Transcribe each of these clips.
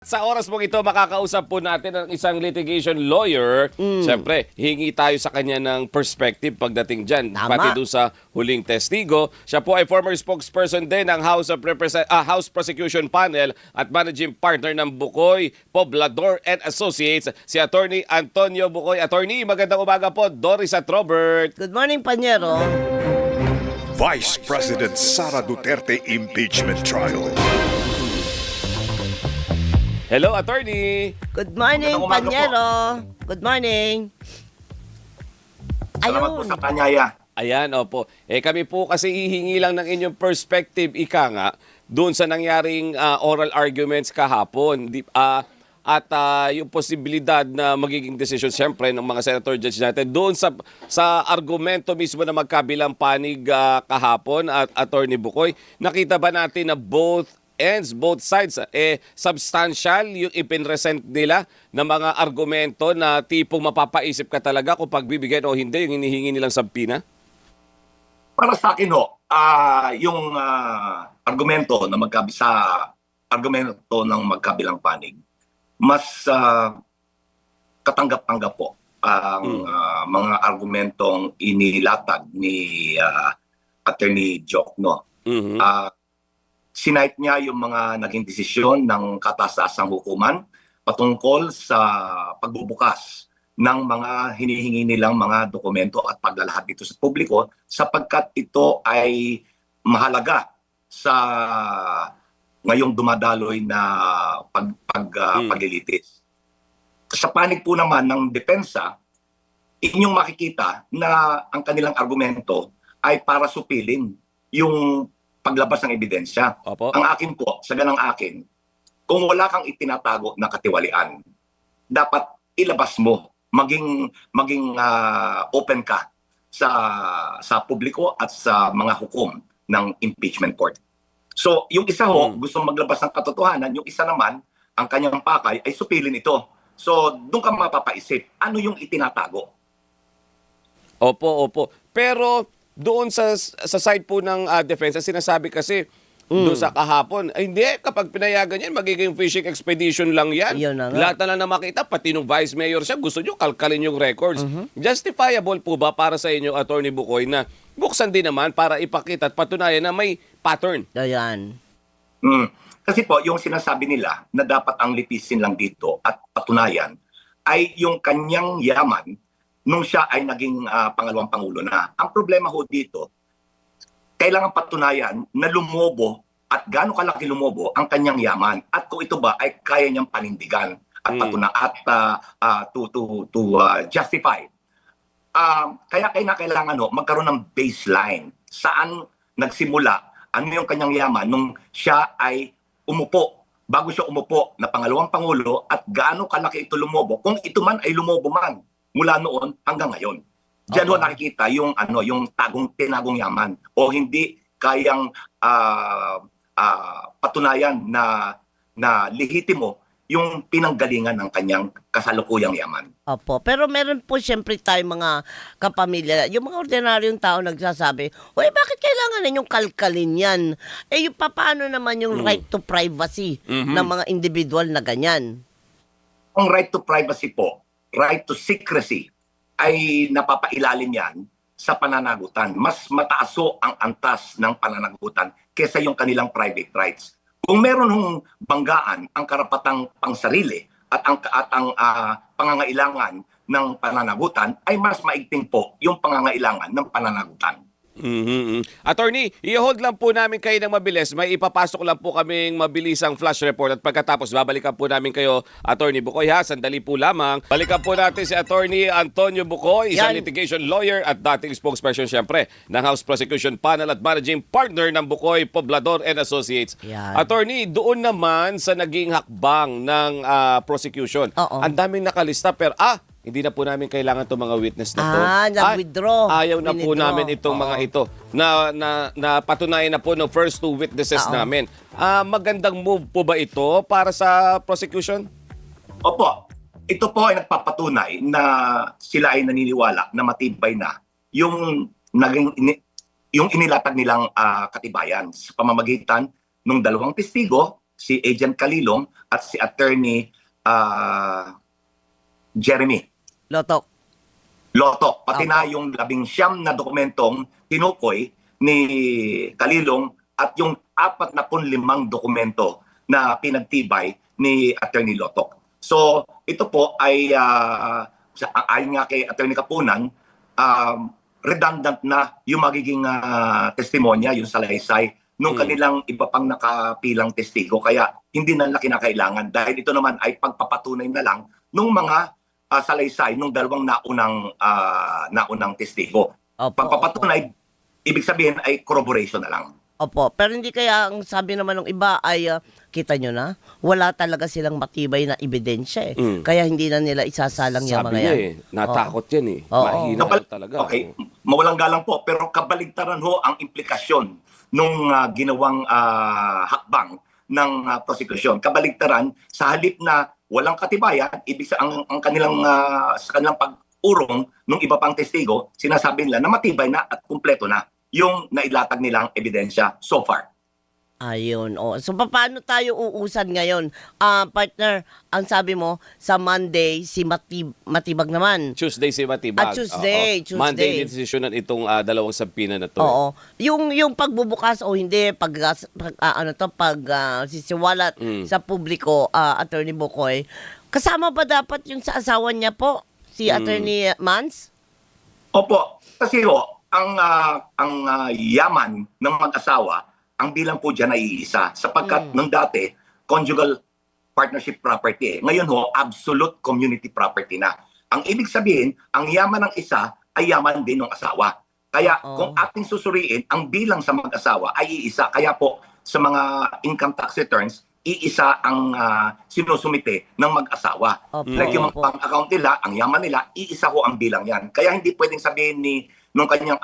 Sa oras mong ito, makakausap po natin ang isang litigation lawyer. Siyempre, hingi tayo sa kanya ng perspective pagdating dyan. Tama. Pati doon sa huling testigo. Siya po ay former spokesperson din ng House Prosecution Panel at Managing Partner ng Bukoy, Poblador and Associates, si Attorney Antonio Bukoy. Attorney, magandang umaga po. Doris at Robert. Good morning, Panyero. Vice President Sara Duterte impeachment trial. Hello, Attorney. Good morning, Magandang umaga Panyero. Good morning. Salamat po sa kanyaya. Ayan, opo. Kami po kasi hihingi lang ng inyong perspective, ika nga, doon sa nangyaring oral arguments kahapon. Yung posibilidad na magiging decision, siyempre, ng mga senator judge natin, doon sa argumento mismo na magkabilang panig kahapon at Attorney Bukoy, nakita ba natin na both sides, substantial yung ipinresent nila na mga argumento na tipong mapapaisip ka talaga kung pagbibigyan o hindi yung hinihingi nilang sabpina? Para sa akin yung argumento ng magkabilang panig, mas katanggap-tanggap po ang mga argumentong inilatag ni Attorney Jokno. Sinight niya yung mga naging desisyon ng kataas-taasang hukuman patungkol sa pagbubukas ng mga hinihingi nilang mga dokumento at paglalahad dito sa publiko sapagkat ito ay mahalaga sa ngayong dumadaloy na paglilitis. Sa panig po naman ng depensa, inyong makikita na ang kanilang argumento ay para supilin yung paglabas ng ebidensya. Opo. Ang akin po, sa ganang akin, kung wala kang itinatago na katiwalian, dapat ilabas mo, maging open ka sa publiko at sa mga hukom ng impeachment court. So, yung isa gustong maglabas ng katotohanan, yung isa naman, ang kanyang pakay ay supilin ito. So, doon ka mapapaisip, ano yung itinatago? Opo. Pero doon sa side po ng defense, sinasabi kasi doon sa kahapon, ay hindi, kapag pinayagan yan, magiging fishing expedition lang yan. Yun na nga. Lahat na lang na makita, pati nung vice mayor siya, gusto nyo kalkalin yung records. Justifiable po ba para sa inyo, Attorney Bukoy, na buksan din naman para ipakita at patunayan na may pattern? Ayan. Kasi po, yung sinasabi nila na dapat ang litisin lang dito at patunayan ay yung kanyang yaman nung siya ay naging pangalawang pangulo na. Ang problema ho dito, kailangan patunayan na lumobo at gaano kalaki lumobo ang kanyang yaman at kung ito ba ay kaya niyang panindigan at to justify. Kaya kailangan magkaroon ng baseline. Saan nagsimula, ano yung kanyang yaman nung siya ay umupo, bago siya umupo na pangalawang pangulo at gaano kalaki ito lumobo, kung ito man ay lumobo man mula noon hanggang ngayon. Diyan ho nakikita yung tinagong yaman o hindi kayang patunayan na lehitimo yung pinanggalingan ng kanyang kasalukuyang yaman. Opo. Pero meron po siyempre tayong mga kapamilya. Yung mga ordinaryong tao nagsasabi, "Uy, bakit kailangan ninyong kalkalin yan? Yung paano naman yung right to privacy ng mga individual na ganyan?" Ang right to privacy po, right to secrecy, ay napapailalim yan sa pananagutan. Mas mataaso ang antas ng pananagutan kesa yung kanilang private rights. Kung meron hong banggaan ang karapatang pangsarili at ang pangangailangan ng pananagutan, ay mas maigting po yung pangangailangan ng pananagutan. Attorney, i-hold lang po namin kayo ng mabilis. May ipapasok lang po kaming mabilisang flash report at pagkatapos babalikan po namin kayo, Attorney Bukoy, ha? Sandali po lamang. Balikan po natin si Attorney Antonio Bukoy, isang litigation lawyer at dating spokesperson siyempre ng House Prosecution Panel at Managing Partner ng Bukoy, Poblador and Associates. Yan. Attorney, doon naman sa naging hakbang ng prosecution, ang daming nakalista pero hindi na po namin kailangan itong mga witness na to. Nag-withdraw. Ayaw na po namin itong mga ito na patunayan na po ng first two witnesses namin. Magandang move po ba ito para sa prosecution? Opo, ito po ay nagpapatunay na sila ay naniniwala na matibay na yung inilatag nilang katibayan sa pamamagitan ng dalawang testigo si Agent Calilong at si Attorney Jeremy Lotok. Loto, pati Opo. na yung 19 na dokumentong tinukoy ni Calilong at yung 45 dokumento na pinagtibay ni Attorney Lotok. So, ito po ay, ayon nga kay Attorney Kapunan, redundant na yung magiging testimonya, yung salaysay, nung kanilang iba pang nakapilang testigo. Kaya hindi na kinakailangan dahil ito naman ay pagpapatunay na lang nung mga salaysay nung dalawang naunang testigo. Opo, Pagpapatunay, ibig sabihin ay corroboration na lang. Opo, pero hindi kaya ang sabi naman ng iba ay, kita nyo na, wala talaga silang matibay na ebidensya Kaya hindi na nila isasalang yung Sabi mga niya yan. natakot yan Oo. Mahina Kabal- talaga. Okay, mawalang galang po, pero kabaligtaran ho ang implikasyon nung ginawang hakbang ng prosecution. Kabaligtaran, sa halip na walang katibayan, ibig sa ang kanilang sa kanilang pag-urong nung iba pang testigo, sinasabi nila na matibay na at kumpleto na yung nailatag nilang ebidensya so far. Ayun. So, paano tayo uusan ngayon? Partner, ang sabi mo, sa Monday, si Matibag naman. Tuesday si Matibag. Tuesday, Oo. Tuesday. Monday desisyonan itong dalawang sabpina na to. Oo. Yung pagbubukas o hindi, sisiwalat sa publiko, Attorney Bokoy, kasama ba dapat yung sa asawa niya po, si Attorney Mans? Opo, kasi ho, ang yaman ng mag-asawa, ang bilang po dyan ay iisa. Sapagkat nung dati, conjugal partnership property. Ngayon ho, absolute community property na. Ang ibig sabihin, ang yaman ng isa ay yaman din ng asawa. Kaya kung ating susuriin, ang bilang sa mag-asawa ay iisa. Kaya po, sa mga income tax returns, iisa ang sinusumite ng mag-asawa. Opo, Like yung opo. mga account nila, ang yaman nila, iisa ho ang bilang yan. Kaya hindi pwedeng sabihin nung kanyang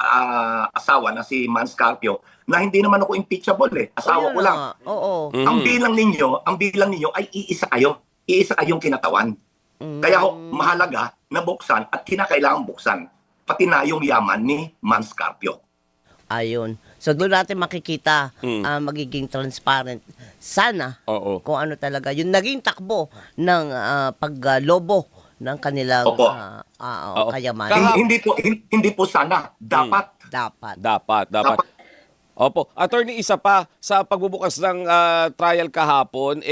asawa na si Mans Carpio na hindi naman ako impeachable Asawa ko lang. Oo. Ang bilang ninyo ay iisa kayo. Iisa kayong kinatawan. Kaya ho, mahalaga na buksan at kinakailangan buksan. Pati na yung yaman ni Mans Carpio. Ayun. So, doon natin makikita magiging transparent. Sana Oo. kung ano talaga yung naging takbo ng paglobo ng kanilang Opo. kayamanan. Hindi po sana. Dapat. Dapat. Dapat. Opo. Attorney, isa pa, sa pagbubukas ng trial kahapon,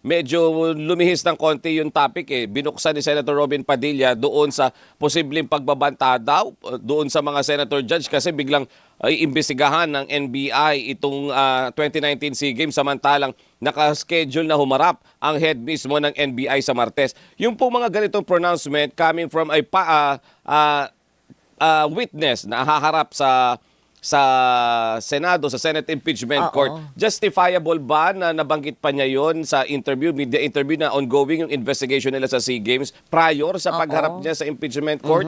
medyo lumihis ng konti yung topic Binuksan ni Senator Robin Padilla doon sa posibleng pagbabanta daw doon sa mga senator judge kasi biglang iimbestigahan ng NBI itong 2019 SEA Games samantalang naka-schedule na humarap ang head mismo ng NBI sa Martes. Yung po mga ganitong pronouncement coming from a witness na haharap sa Senado, sa Senate Impeachment Court. Justifiable ba na nabanggit pa niya yon sa media interview na ongoing yung investigation nila sa SEA Games prior sa pagharap niya sa Impeachment Court?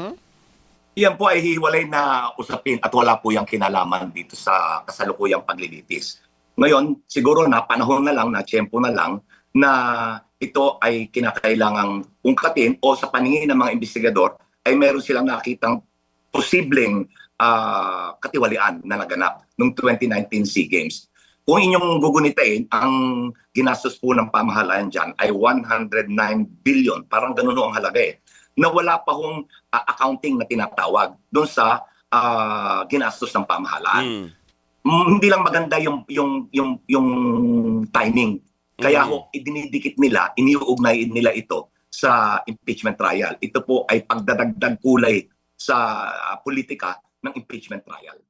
Yan po ay hiwalay na usapin at wala po yung kinalaman dito sa kasalukuyang paglilitis. Ngayon, siguro na panahon na lang, na tiyempo na lang, na ito ay kinakailangang ungkatin o sa paningin ng mga investigador ay meron silang nakitang posibleng katiwalian na naganap noong 2019 SEA Games. Kung inyong gugunitain, ang ginastos po ng pamahalaan dyan ay 109 billion, parang ganun ang halaga na wala pa hong accounting na tinatawag doon sa ginastos ng pamahalaan. Hindi lang maganda yung timing. Kaya idinidikit nila, iniuugnay nila ito sa impeachment trial. Ito po ay pagdadagdag kulay sa politika ng impeachment trial.